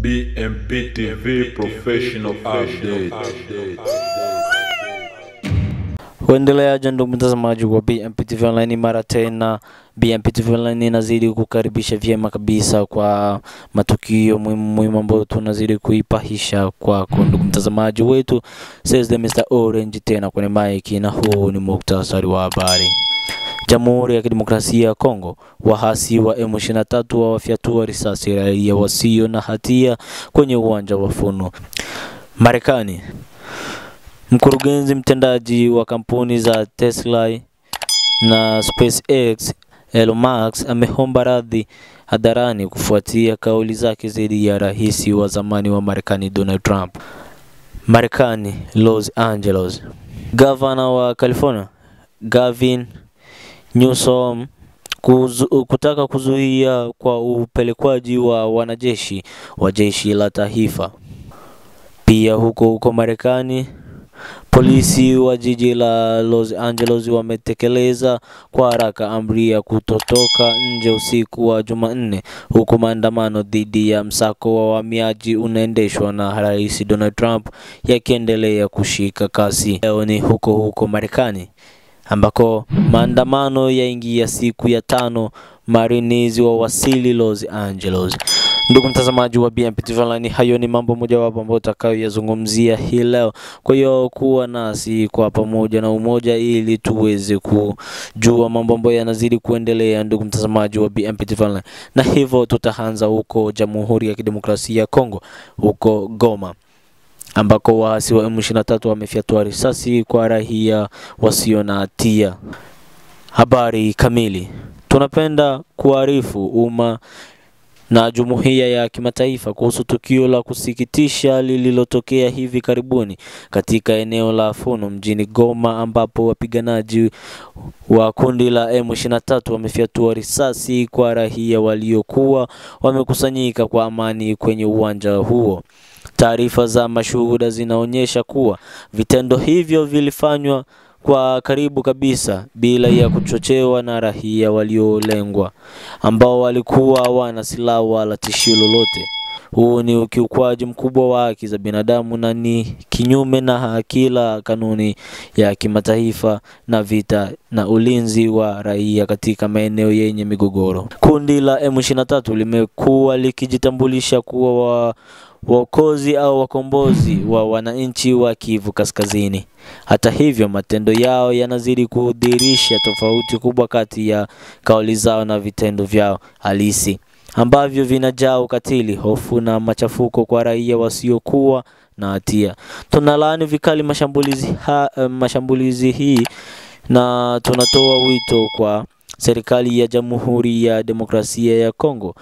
BMP TV Professional Update. Waendeleaje ndugu mtazamaji wa BMP TV Online, mara tena BMP TV Online inazidi kukaribisha vyema kabisa kwa matukio muhimu ambayo tunazidi kuipahisha kwa ndugu mtazamaji wetu. Says the Mr. Orange tena kwenye mic, na huu ni muktasari wa habari. Jamhuri ya Kidemokrasia ya Kongo, wahasi wa M23 wafyatua risasi raia wasio na hatia kwenye uwanja wa Funu. Marekani, mkurugenzi mtendaji wa kampuni za Tesla na SpaceX Elon Musk ameomba radhi hadharani kufuatia kauli zake dhidi ya rais wa zamani wa Marekani Donald Trump. Marekani, Los Angeles, gavana wa California Gavin Newsom kutaka kuzuia kwa upelekwaji wa wanajeshi wa jeshi la taifa. Pia huko Marekani, polisi wa jiji la Los Angeles wametekeleza kwa haraka amri ya kutotoka nje usiku wa Jumanne, huku maandamano dhidi ya msako wa wahamiaji unaendeshwa na Rais Donald Trump yakiendelea kushika kasi. Leo ni huko Marekani ambako maandamano yaingia siku ya 5, Marines wawasili Los Angeles. Ndugu mtazamaji wa BMP TV Online, hayo ni mambo mojawapo ambayo tutakayoyazungumzia hii leo. Kwa hiyo kuwa nasi kwa pamoja na umoja ili tuweze kujua mambo ambayo yanazidi kuendelea, ndugu mtazamaji wa BMP TV Online. Na hivyo tutaanza huko Jamhuri ya Kidemokrasia ya Kongo, huko Goma, ambako waasi wa M23 wamefyatua risasi kwa raia wasio na hatia. Habari kamili. Tunapenda kuarifu umma na jumuiya ya kimataifa kuhusu tukio la kusikitisha lililotokea hivi karibuni katika eneo la Funu mjini Goma, ambapo wapiganaji wa kundi la M23 wamefyatua risasi kwa raia waliokuwa wamekusanyika kwa amani kwenye uwanja huo. Taarifa za mashuhuda zinaonyesha kuwa vitendo hivyo vilifanywa kwa karibu kabisa bila ya kuchochewa na raia waliolengwa, ambao walikuwa hawana silaha wala tishio lolote. Huu ni ukiukwaji mkubwa wa haki za binadamu na ni kinyume na kila kanuni ya kimataifa na vita na ulinzi wa raia katika maeneo yenye migogoro. Kundi la M23 limekuwa likijitambulisha kuwa waokozi au wakombozi wa wananchi wa Kivu Kaskazini. Hata hivyo, matendo yao yanazidi kudhihirisha tofauti kubwa kati ya kauli zao na vitendo vyao halisi, ambavyo vinajaa ukatili, hofu na machafuko kwa raia wasiokuwa na hatia. Tunalaani vikali mashambulizi hii na tunatoa wito kwa serikali ya Jamhuri ya Demokrasia ya Kongo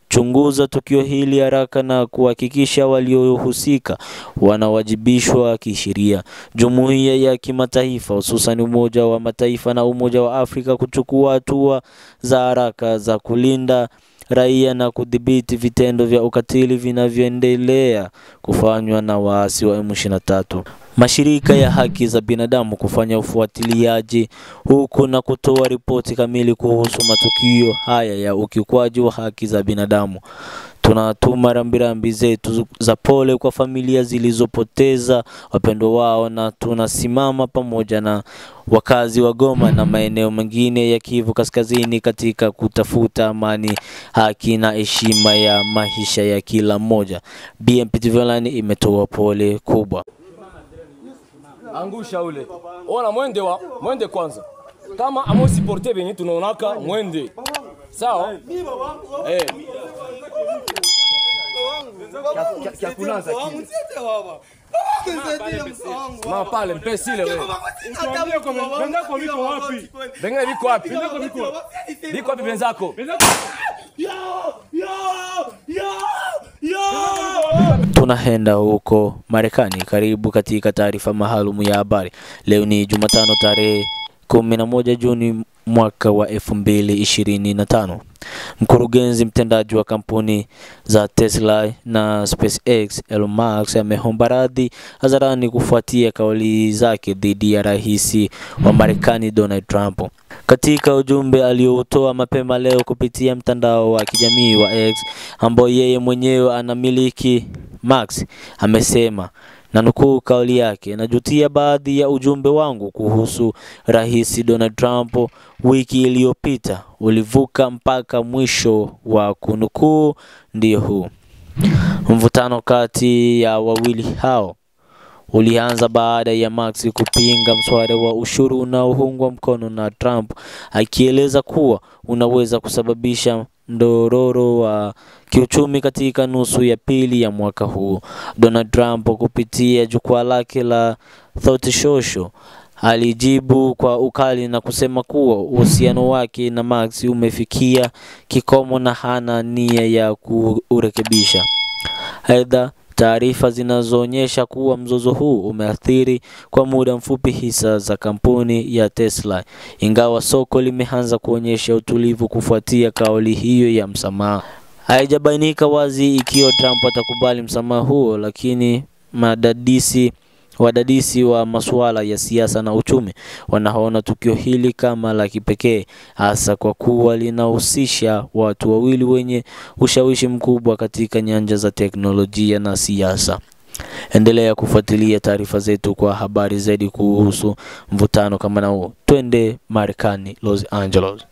chunguza tukio hili haraka na kuhakikisha waliohusika wanawajibishwa kisheria. Jumuiya ya kimataifa, hususan Umoja wa Mataifa na Umoja wa Afrika, kuchukua hatua za haraka za kulinda raia na kudhibiti vitendo vya ukatili vinavyoendelea kufanywa na waasi wa M23. Mashirika ya haki za binadamu kufanya ufuatiliaji huku na kutoa ripoti kamili kuhusu matukio haya ya ukiukwaji wa haki za binadamu. Tunatuma rambirambi zetu za pole kwa familia zilizopoteza wapendwa wao, na tunasimama pamoja na wakazi wa Goma na maeneo mengine ya Kivu Kaskazini katika kutafuta amani, haki na heshima ya maisha ya kila mmoja. BMP TV Online imetoa pole kubwa. Angusha ule. Ona mwende kwanza. Kama amo supporter benye tunaonaka mwende. Sawa? Kia kulanza kile. Mama pale mpesile wewe. Benzako biko wapi? Bengine biko wapi? Biko wapi benzako? Tunaenda huko Marekani. Karibu katika taarifa maalum ya habari. Leo ni Jumatano tarehe 11 Juni mwaka wa 2025. Mkurugenzi mtendaji wa kampuni za Tesla na SpaceX Elon Musk ameomba radhi hadharani kufuatia kauli zake dhidi ya rais wa Marekani Donald Trump. Katika ujumbe aliotoa mapema leo kupitia mtandao wa kijamii wa X ambao yeye mwenyewe anamiliki, Musk amesema, na nukuu kauli yake, "Najutia baadhi ya ujumbe wangu kuhusu rais Donald Trump wiki iliyopita ulivuka mpaka mwisho wa kunukuu ndio huu." Mvutano kati ya wawili hao ulianza baada ya Musk kupinga mswada wa ushuru unaoungwa mkono na Trump, akieleza kuwa unaweza kusababisha mdororo wa kiuchumi katika nusu ya pili ya mwaka huu. Donald Trump kupitia jukwaa lake la Truth Social alijibu kwa ukali na kusema kuwa uhusiano wake na Musk umefikia kikomo na hana nia ya kurekebisha. Aidha, taarifa zinazoonyesha kuwa mzozo huu umeathiri kwa muda mfupi hisa za kampuni ya Tesla, ingawa soko limeanza kuonyesha utulivu kufuatia kauli hiyo ya msamaha. Haijabainika wazi ikiwa Trump atakubali msamaha huo, lakini wadadisi wa masuala ya siasa na uchumi wanaona tukio hili kama la kipekee, hasa kwa kuwa linahusisha watu wawili wenye ushawishi mkubwa katika nyanja za teknolojia na siasa. Endelea kufuatilia taarifa zetu kwa habari zaidi kuhusu mvutano kama na huo. Twende Marekani, Los Angeles.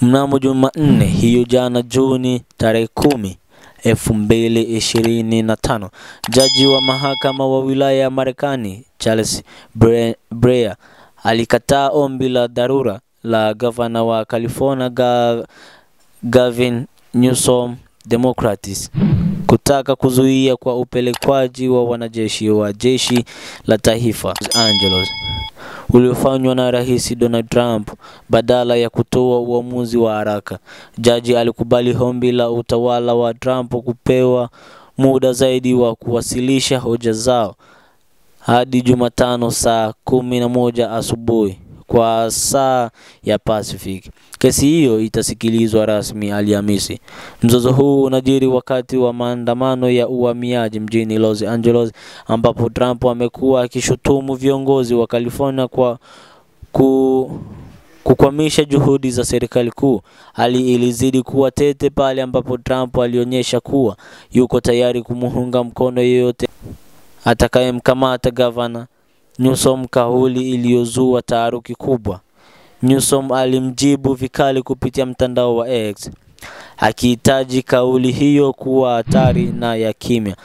Mnamo Jumanne hiyo jana Juni tarehe 10, 2025, jaji wa mahakama wa wilaya ya Marekani Charles Breyer alikataa ombi la dharura la gavana wa California Gavin Newsom Democrats kutaka kuzuia kwa upelekwaji wa wanajeshi wa jeshi la taifa Los Angeles uliofanywa na rais Donald Trump badala ya kutoa uamuzi wa haraka. Jaji alikubali ombi la utawala wa Trump kupewa muda zaidi wa kuwasilisha hoja zao hadi Jumatano saa 11 asubuhi kwa saa ya Pacific. Kesi hiyo itasikilizwa rasmi Alhamisi. Mzozo huu unajiri wakati wa maandamano ya uhamiaji mjini Los Angeles, ambapo Trump amekuwa akishutumu viongozi wa California kwa kukwamisha juhudi za serikali kuu. Hali ilizidi kuwa tete pale ambapo Trump alionyesha kuwa yuko tayari kumuunga mkono yeyote atakayemkamata gavana Newsom, kauli iliyozua taharuki kubwa. Newsom alimjibu vikali kupitia mtandao wa X, akihitaji kauli hiyo kuwa hatari na ya kimya.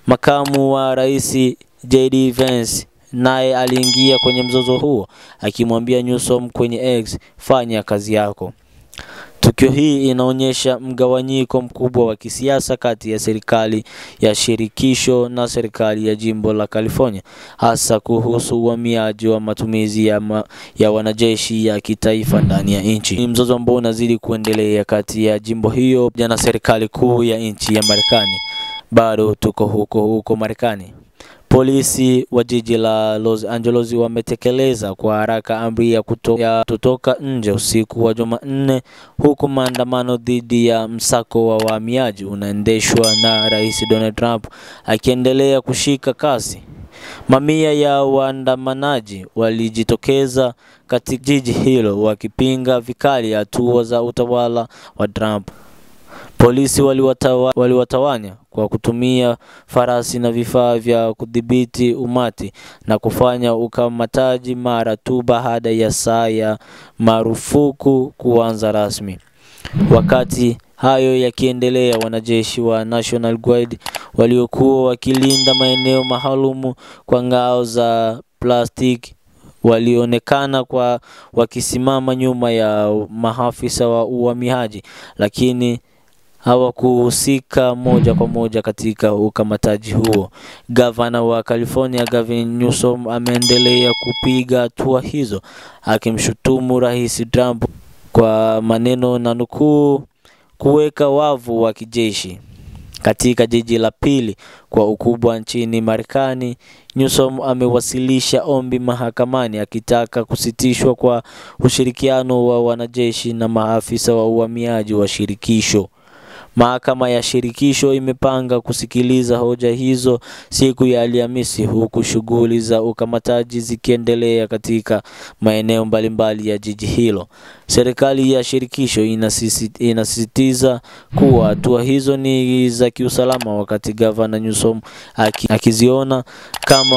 Makamu wa rais JD Vance naye aliingia kwenye mzozo huo, akimwambia Newsom kwenye X, "Fanya kazi yako." Tukio hii inaonyesha mgawanyiko mkubwa wa kisiasa kati ya serikali ya shirikisho na serikali ya jimbo la California, hasa kuhusu uhamiaji wa matumizi ya wanajeshi ya kitaifa ndani ya nchi. Ni mzozo ambao unazidi kuendelea kati ya jimbo hiyo na serikali kuu ya nchi ya Marekani. Bado tuko huko Marekani. Polisi wa jiji la Los Angeles wametekeleza kwa haraka amri ya kutoka nje usiku wa Jumanne, huku maandamano dhidi ya msako wa wahamiaji unaendeshwa na rais Donald Trump akiendelea kushika kasi. Mamia ya waandamanaji walijitokeza katika jiji hilo wakipinga vikali hatua za utawala wa Trump. Polisi waliwatawanya kwa kutumia farasi na vifaa vya kudhibiti umati na kufanya ukamataji mara tu baada ya saa ya marufuku kuanza rasmi. Wakati hayo yakiendelea, wanajeshi wa National Guard waliokuwa wakilinda maeneo maalumu kwa ngao za plastiki walionekana wakisimama nyuma ya maafisa wa uhamiaji, lakini hawakuhusika moja kwa moja katika ukamataji huo. Gavana wa California Gavin Newsom ameendelea kupiga hatua hizo, akimshutumu rais Trump kwa maneno na nukuu, "kuweka wavu wa kijeshi." Katika jiji la pili kwa ukubwa nchini Marekani, Newsom amewasilisha ombi mahakamani akitaka kusitishwa kwa ushirikiano wa wanajeshi na maafisa wa uhamiaji wa shirikisho. Mahakama ya shirikisho imepanga kusikiliza hoja hizo siku ya Alhamisi, huku shughuli za ukamataji zikiendelea katika maeneo mbalimbali ya jiji hilo. Serikali ya shirikisho inasisitiza kuwa hatua hizo ni za kiusalama, wakati Gavana Newsom akiziona kama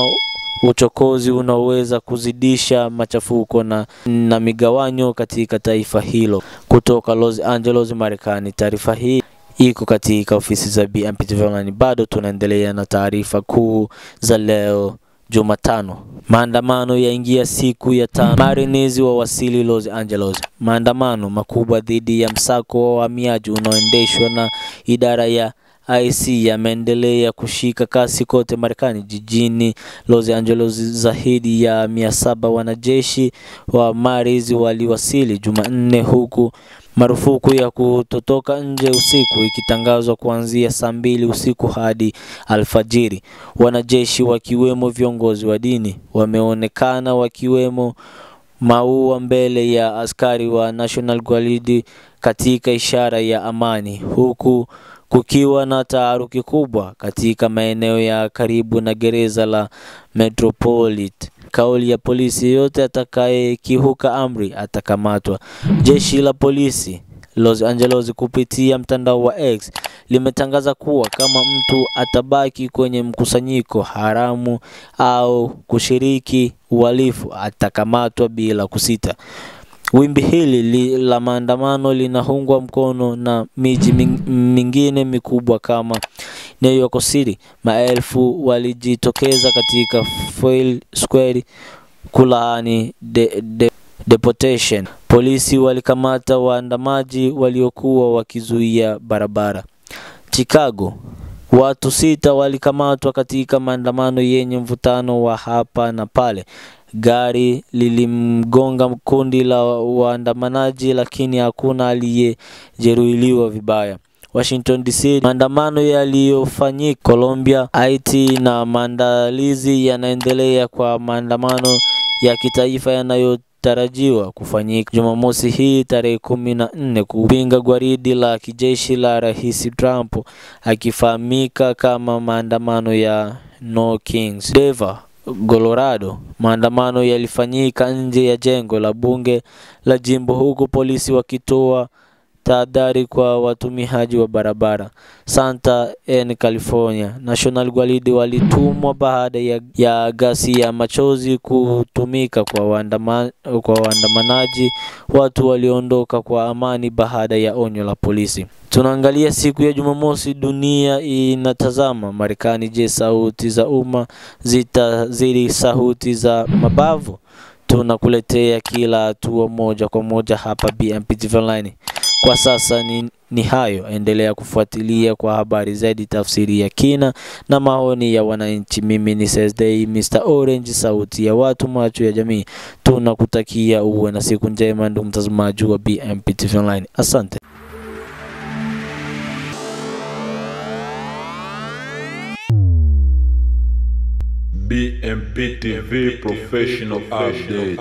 uchokozi unaweza kuzidisha machafuko na migawanyo katika taifa hilo. Kutoka Los Angeles, Marekani, taarifa hii iko katika ofisi za BMP TV Online. Bado tunaendelea na taarifa kuu za leo Jumatano. Maandamano yaingia siku ya 5. Marines wawasili Los Angeles. Maandamano makubwa dhidi ya msako wa wahamiaji unaoendeshwa na idara ya IC yameendelea kushika kasi kote Marekani. Jijini Los Angeles, zaidi ya 700 wanajeshi wa Marines waliwasili Jumanne, huku marufuku ya kutotoka nje usiku ikitangazwa kuanzia saa 2 usiku hadi alfajiri. Wanajeshi wakiwemo viongozi wa dini wameonekana wakiwemo maua mbele ya askari wa National Guard katika ishara ya amani, huku kukiwa na taharuki kubwa katika maeneo ya karibu na gereza la Metropolitan. Kauli ya polisi: yote atakayekiuka amri atakamatwa. Jeshi la polisi Los Angeles kupitia mtandao wa X limetangaza kuwa kama mtu atabaki kwenye mkusanyiko haramu au kushiriki uhalifu atakamatwa bila kusita. Wimbi hili la maandamano linaungwa mkono na miji mingine mikubwa kama New York City. Maelfu walijitokeza katika Foyle Square kulaani deportation. Polisi walikamata waandamaji waliokuwa wakizuia barabara. Chicago, watu 6 walikamatwa katika maandamano yenye mvutano wa hapa na pale. Gari lilimgonga kundi la waandamanaji, lakini hakuna aliyejeruhiwa vibaya. Washington DC, maandamano yaliyofanyika Colombia, Haiti na maandalizi yanaendelea kwa maandamano ya kitaifa yanayotarajiwa kufanyika Jumamosi hii tarehe 14 kupinga gwaridi la kijeshi la Rais Trump, akifahamika kama maandamano ya No Kings. Denver, Colorado, maandamano yalifanyika nje ya jengo la bunge la jimbo, huku polisi wakitoa tahadhari kwa watumiaji wa barabara. Santa Ana, California, National Guard walitumwa baada ya gasi ya machozi kutumika kwa waandamanaji. Watu waliondoka kwa amani baada ya onyo la polisi. Tunaangalia siku ya Jumamosi. Dunia inatazama Marekani. Je, sauti za umma zitazidi sauti za mabavu? Tunakuletea kila hatua moja kwa moja hapa BMP TV Online. Kwa sasa ni hayo. Endelea kufuatilia kwa habari zaidi, tafsiri ya kina na maoni ya wananchi. Mimi ni Thursday Mr. Orange, sauti ya watu, macho ya jamii. Tunakutakia uwe na siku njema ndugu mtazamaji wa BMP TV Online. Asante. BMP TV Professional Update.